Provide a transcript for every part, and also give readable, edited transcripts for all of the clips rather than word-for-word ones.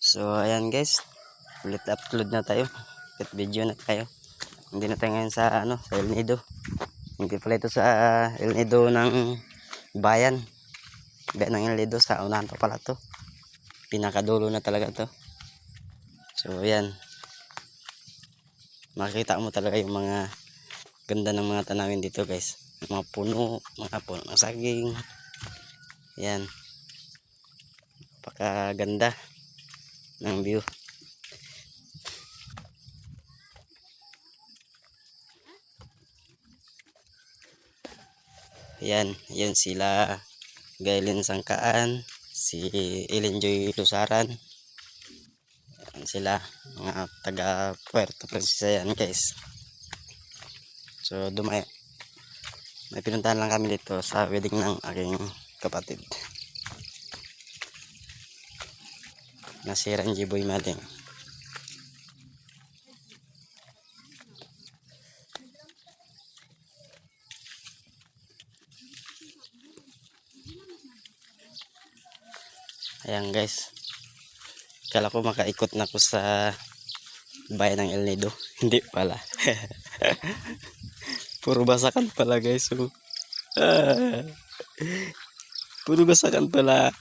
So ayan guys, ulit upload na tayo. Ulit video na tayo. Hindi na tayo ngayon sa sa El Nido. Hindi pala ito sa El Nido ng bayan. Bayan ng El Nido, sa unahan pa pala to. Pinakadulo na talaga to. So ayan. Makikita mo talaga yung mga ganda ng mga tanawin dito guys. Mga puno ng saging. Ayan. Napakaganda ng view. Ayan, yun sila Gailin Sangkaan, si Elenjoy Lusaran. Ayan sila, mga taga Puerto Princesa yan guys. So may pinuntahan lang kami dito sa wedding ng aking kapatid na si Ranji Boy Maling. Ayan guys, kala ko makaikot na ako sa bayan ng El Nido. Hindi pala. Puro basakan pala guys. So, puro basakan pala.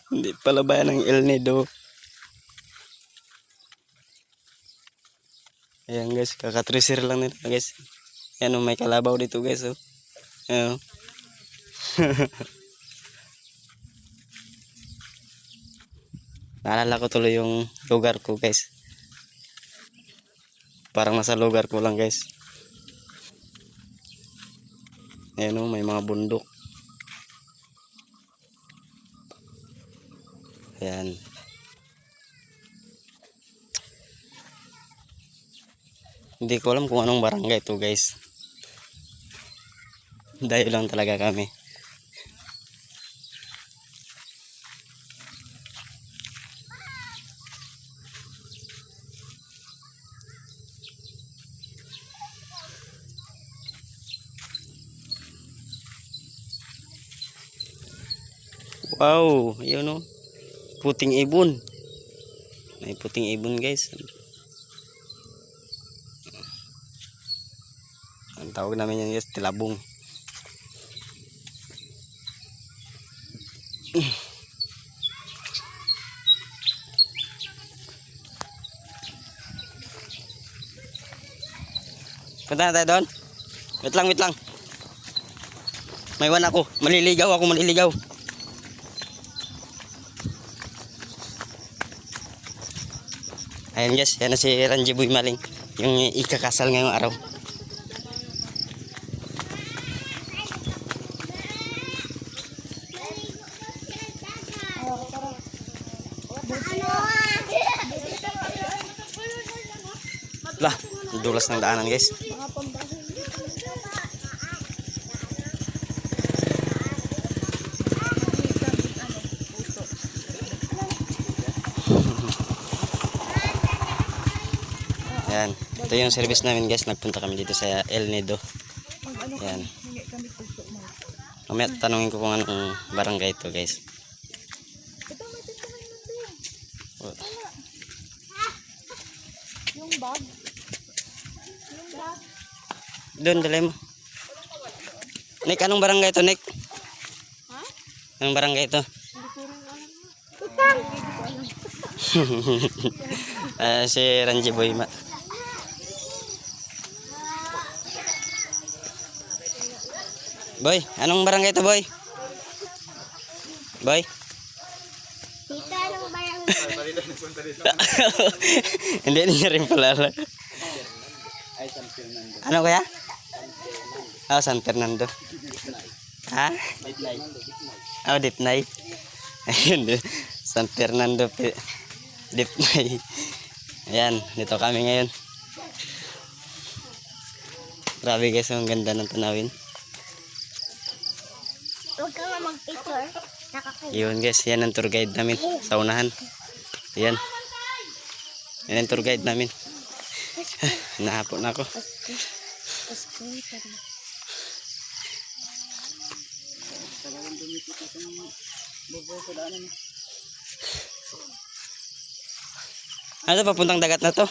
Hindi pala bayan ng El Nido. Ayan guys, kakatrisir lang nila guys. Ayan, may kalabaw dito guys. Oh. Ayan. Naalala ko tuloy yung lugar ko guys. Parang nasa lugar ko lang guys. Ayan o, may mga bundok. Ayan. Hindi ko alam kung anong barangay ito guys. Dayo lang talaga kami. Wow, yun o. Puting ibon. May puting ibon guys. Ang tawag namin yan guys, tilabong. Punta na tayo doon. Wait lang. May one ako. Maliligaw. Ayan guys, yan na si Ranji Boy Maling. Yung ikakasal ngayong araw. Lah, dulas ng daanan guys. Ayan, ito yung service namin guys. Nagpunta kami dito sa El Nido. Ayan. Mamaya tanungin ko kung anong barangay ito guys. Yung bag. Doon, dalay mo. Nick, anong barangay ito, Nick? Ha? Anong barangay ito? Si Ranji Boy Boy, anong barangay ito, Boy? Boy? Tita, anong barangay? Hindi niya rin pala. Ano kaya? Oh, San Fernando. Ha? Oh, Dipnay. Ayun, San Fernando Dipnay. Ayan, dito kami ngayon. Grabe guys, ang ganda ng tanawin. Huwag ka nga mag-picture. Nakakaya. Yun guys, yan ang tour guide namin sa unahan. Ayan. Yan ang tour guide namin. Nahapo na ako. Ano to, papuntang dagat na to?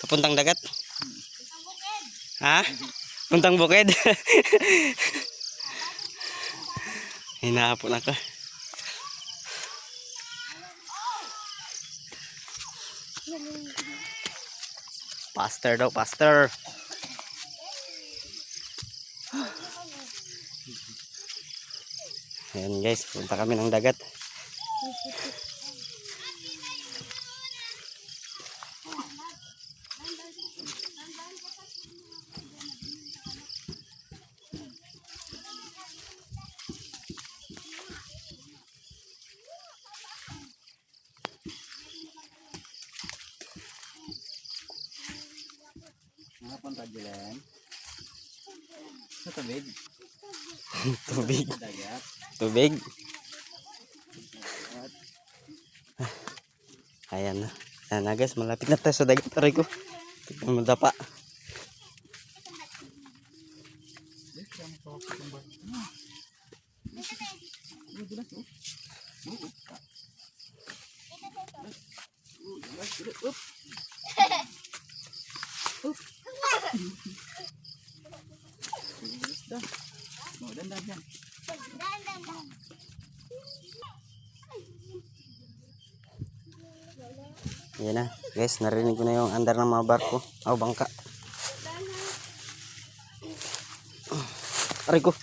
Papuntang dagat? Ha? Puntang bukid? Hinahapon ako. Faster daw, faster. Ayan guys, punta kami ng dagat. Punta diyan. Sa tubig. Tubig. Dagat. Tubig. Ayan na. Ayan na guys, malapit na tayo sa dagat. Aray ko. Tignan mo dapa. Dandan yan. Ayan na. Guys, narinig ko na yung andar ng mga barko. O, bangka. Aray ko.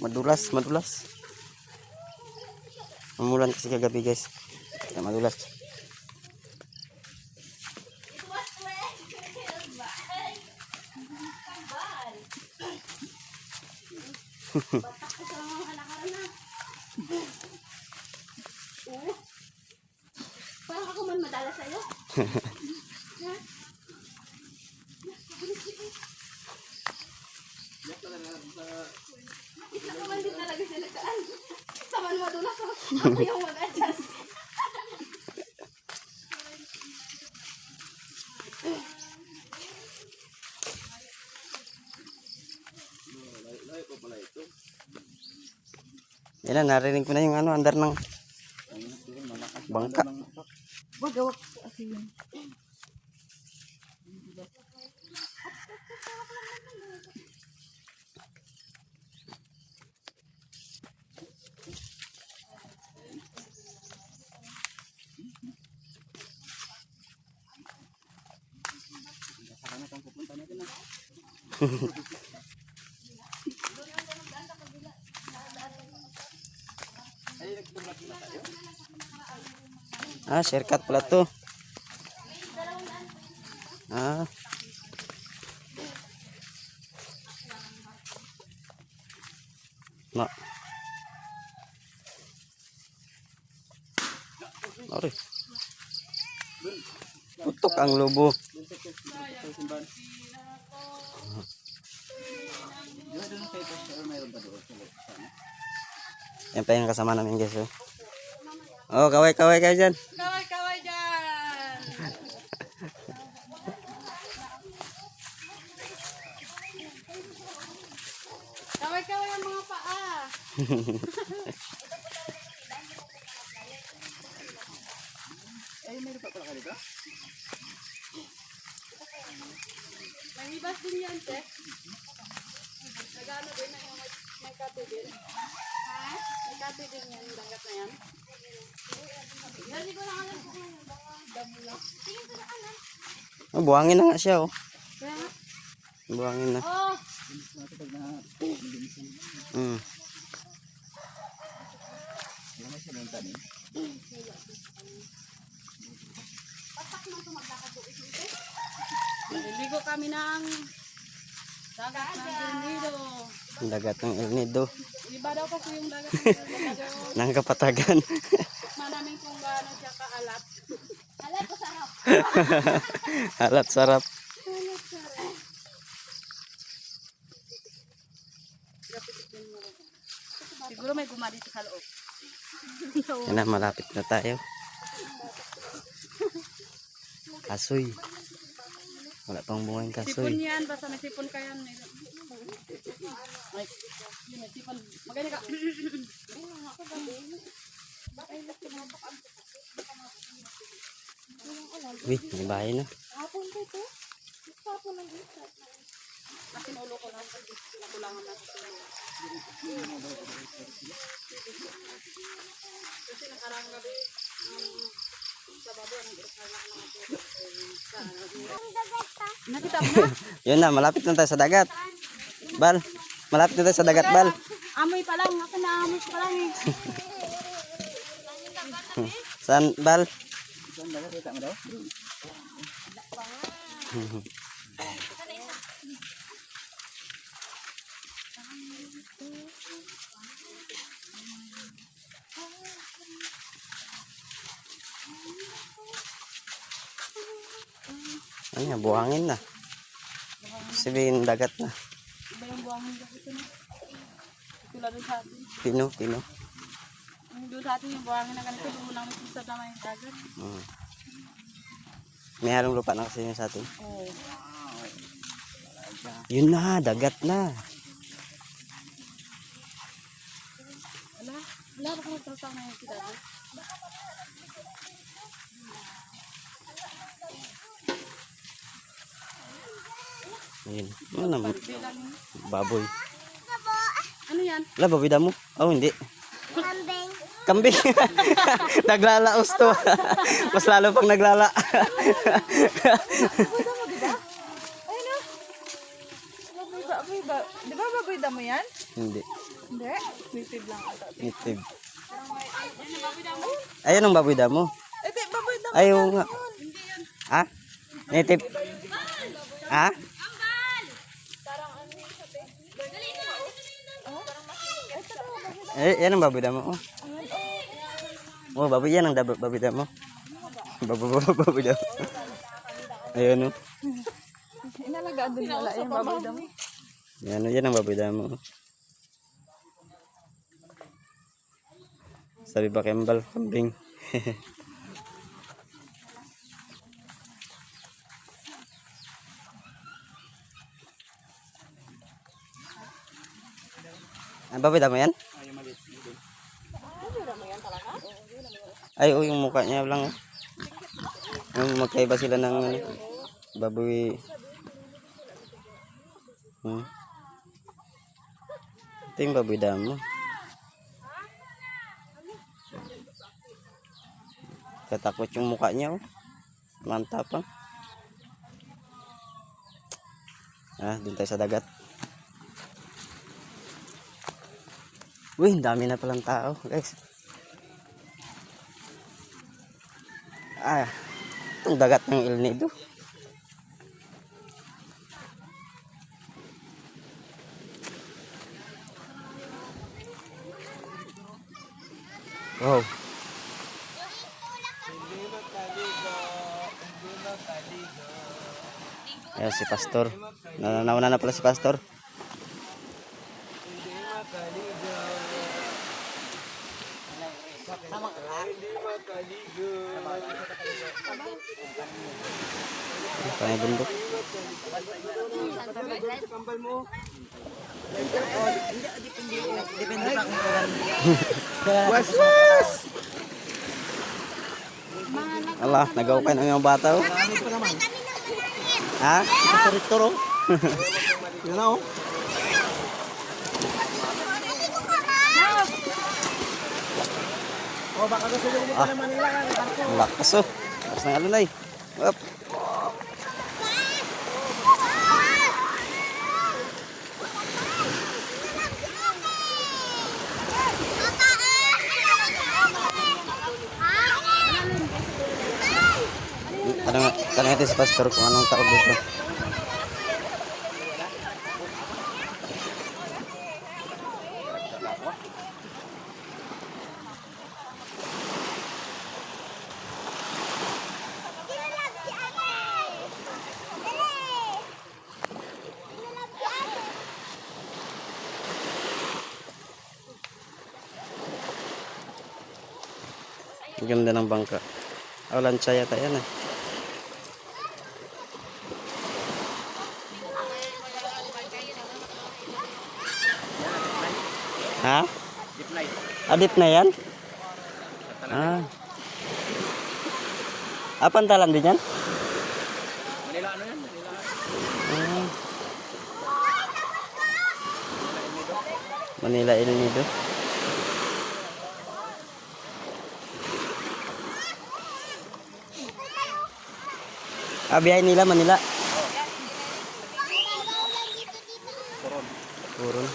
Madulas, madulas. Umulan kasi kagabi guys. Kaya madulas. Parang ako man madala sa'yo. Isa ko man din talaga sila saan. Saman madulas ako. Ako yung mag-adjust. Yan na, narinig ko na yung ano, andar ng bangka. Wag gawak kasi yun. Sana kang pupunta natin na. Ah, shortcut pala to. Ah. Ma. Ori. Putok ang lobo. Yan pa yung kasama namin guys. Oh, kaway-kaway kayo dyan. Kaway-kaway dyan! Kaway-kaway ang mga paa. Ay, meron pa pala ka dito? May ibas din yan, te. Nagano din na yung may kati din. Ha? May kati din yan, yung dagat na yan. Hindi ko na alam kung ano yung baka damo lang. Tingin ko na alam. Oh, buhangin na nga siya oh. Kaya nga. Buhangin na. Oh! Mm. Wala siya ng tanin. Naligo kami ng dagat ng El Nido. Dagat ng El Nido. Iba daw kasi yung dagat ng El Nido. Nang kapatagan. Manaming kung gaano siya kaalat. Alay ko sarap. Alat sarap. Siguro may guma dito sa loob. Yan na, malapit na tayo. Kasoy. Wala pang bunga yung Sipon kasoy. yan, basta may sipon ka yan. Ay, yun may sipon. Maganda ka. Uy, may bahay na. Hapon ko ito. Hapon lang dito. Kasi nulo ko lang. Nakulangan na sa tulo. Kasi nakarang gabi, sa baboy, ang irasal na ako nakita mo na? Yun na, malapit na tayo sa dagat. Bal, malapit na tayo sa dagat, Bal. Amoy pa lang. Ako na amoy pa lang eh. Saan, Bal? Saan dagat kita mo daw? Ano yan, buhangin na. Sabihin, dagat na. Iba yung buhangin dito na. Tulad doon sa atin. Pino. Yung doon sa atin yung buhangin na ganito. Doon lang sa naman yung dagat. May halong lupa na kasi yun sa atin. Oo. Yun na, dagat na. Wala. Wala ba kung nagtrasaw na yung kita doon? Ayun. Ano naman? Bilang yun. Baboy. Ano yan? Wala, baboy damo? Oh, hindi. Kambing. Naglalaos to. Mas lalo pang naglala. Baboy ba? Di ba baboy damo yan? Hindi. Hindi. Native lang ata. Native. Ayun ang baboy damo. Ito, baboy damo. Ayaw nga. Ha? Native. Ha? Yan ang baboy damo. Oh, baboy yan ang baboy damo. Baboy damo. Ayun oh. Inalagaan din nila yung baboy damo. Yan ang baboy damo. Sabi ba Kembal, kambing. Ang baboy damo yan? Ay, oh, yung mukha niya lang. Yung magkaiba sila ng ano, baboy. Ito yung baboy damo. Katakot yung mukha niya, oh. Mantapang. Dun tayo sa dagat. Uy, dami na palang tao, guys. Itong dagat ng El Nido. Wow. Ayan si Pastor. Nauna na pala si Pastor. Panay bundok. Allah, nagaw kayo ng mga bata, oh. Ha? Ito, oh. Yun na, oh. Oh, baka gusto nyo pa naman nila kan. Ang lakas, oh. Lakas ng alunay. Up. Tanong natin si Pastor kung anong tawag dito. Ang ganda ng bangka. Lansya yata yan, eh. Ha? Deep na yan? Pantalan din yan? Manila ano yan? Manila. Ah. Manila El Nido. Biyahe nila Manila. Koron. Purun.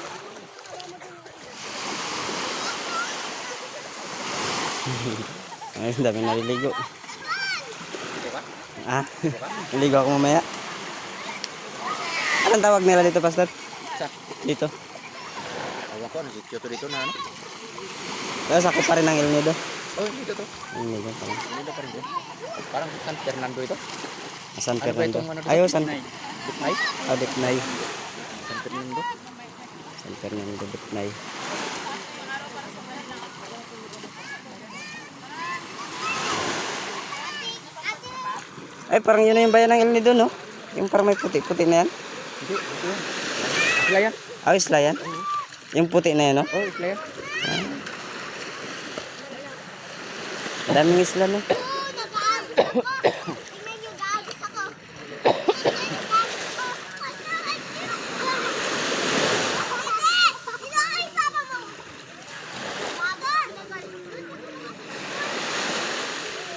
Ay, ang dami naliligo. Okay ba? Naligo ako mamaya. Anong tawag nila dito, Pastor? Sa? Dito. Awan ko, nasityo to dito na ano? Pero sakop pa rin ng El Nido. Oh, dito to. El Nido. Dito pa rin to. Parang San Fernando ito. San Ano ba Fernando. itong ano to? Ayaw, San Bitnay? Dipnay. San Fernando. San Fernando, Dipnay. Ay, parang yun na yung bayan ng El Nido, no? Yung parang may puti-puti na yan. Hindi, ito yun. Isla yan. Isla yan? Yung puti na yan, no? Oh, isla yan. Daming isla, no?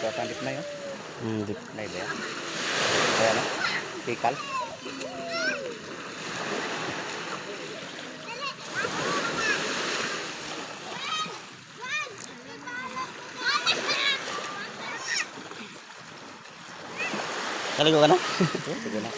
So, San Bitnay yun. Dip. Bitnay ba yan? Kaya na? Tikal. Naligo ka na? Sige na.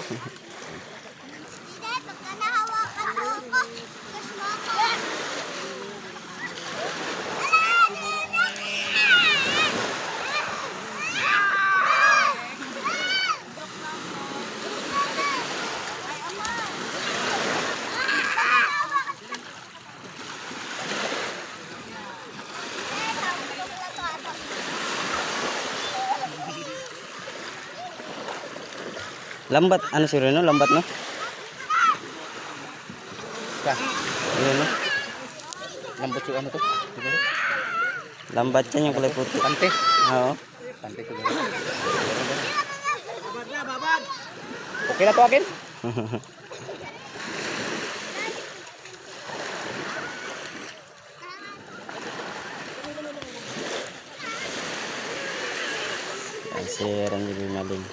Lambat. Ano siguro, no? Lambat, no? Ka, Ayun, no? lambot yung ano to. Siguro. Lambat yan yung kulay puti. Kante. Oo. Kante siguro. Okay na to akin? Ay, si Randy Bimaling.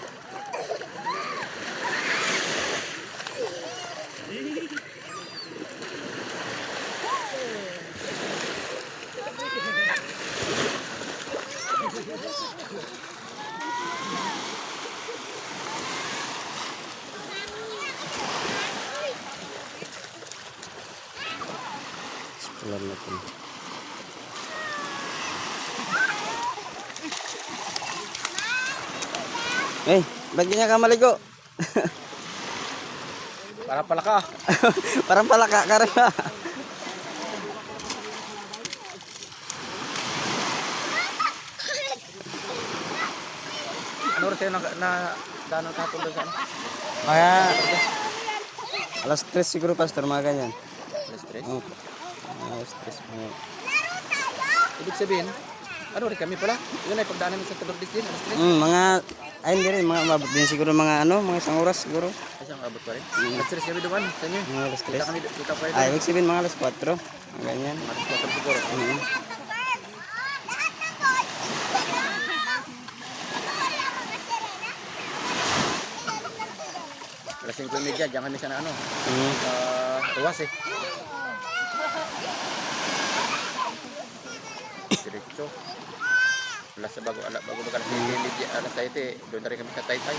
Sekolah natin. Eh, ba't ganyan ka maligo? Para pala ka. Parang palaka ka rin ba? Ano oras kayo na daanan kahapon doon sa ano? Mga alas 3 siguro, Pastor, mga ganyan. Alas 3? Oo. Alas 3 mga. Ibig sabihin, ano rin kami pala? Yun ay pagdaanan sa Tabardis din, alas 3. Mga, ayun din rin, mga mabot din siguro mga ano, mga isang oras siguro. Ay, siyang abot pa rin. Alas 3 kami doon, sa inyo. Mga alas Kita 3. kami, kita pa rin. Ay, ibig sabihin mga alas 4. Mga ganyan. Alas 4 siguro. Alas 5:30, diyan kami sa na ano, ruwas eh. Diretso. Alas bago mag alas 7, alas 7, doon na rin kami sa Taytay.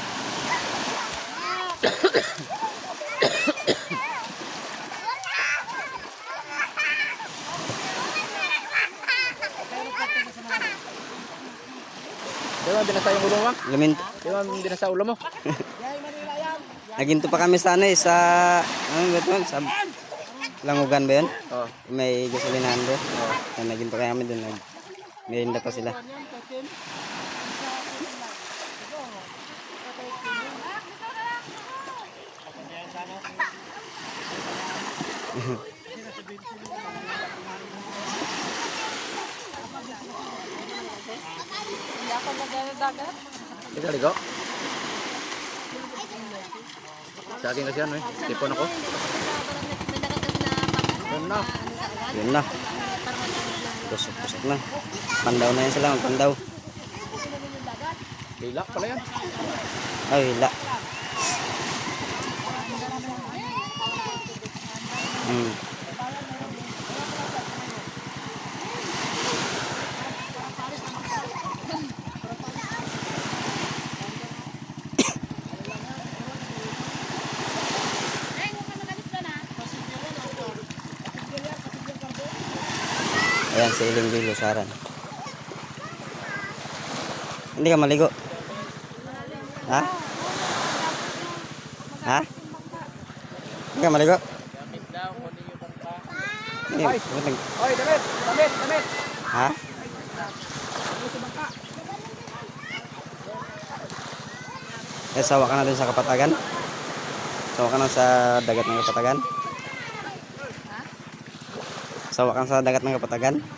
Di ba binasa yung ulo mo? Luminto. Di ba binasa ulo mo? Naginto pa kami sa ano eh, sa, ano ba ito? Sa Langugan ba yun? Oo. May gasolinahan doon. Naginto kami doon. Merinda pa sila. Hindi ako nagdadagat. Ikaw ligo? Sa akin kasi ano eh. Tipon ako. May dagat kasi na pang Yun na. Yun na. Tusok-tusok na. Pandaw na yan sila. Pandaw. Bila pala yan. Ay, wala. Hmm. Ayan, si Iling Joy Lusaran. Hindi ka maligo? Ha? Ha? Hindi ka maligo? Hindi, Oy, damit. ha? Eh, sawa ka na dun sa Kapatagan? Sawa ka na sa dagat ng Kapatagan? Sawa ka na sa dagat ng Kapatagan?